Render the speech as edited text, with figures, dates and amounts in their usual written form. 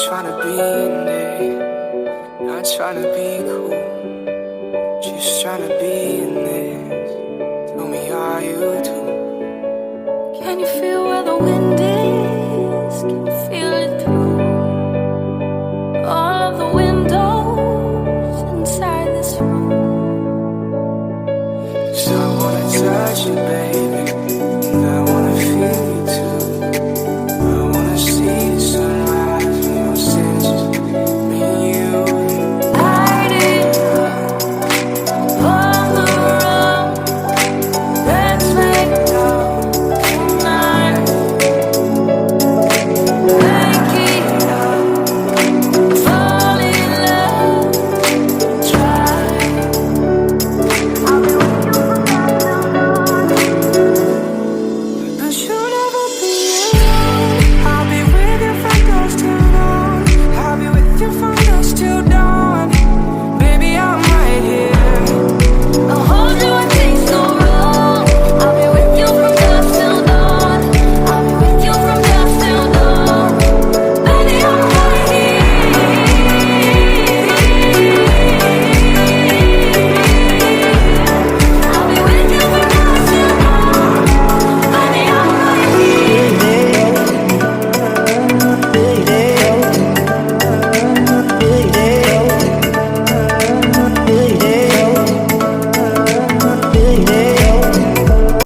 trying to be in it, not trying to be cool, just trying to be in this. Tell me how you do. Can you feel where the wind is? Can you feel it through all of the windows inside this room? 'Cause I wanna touch you, baby.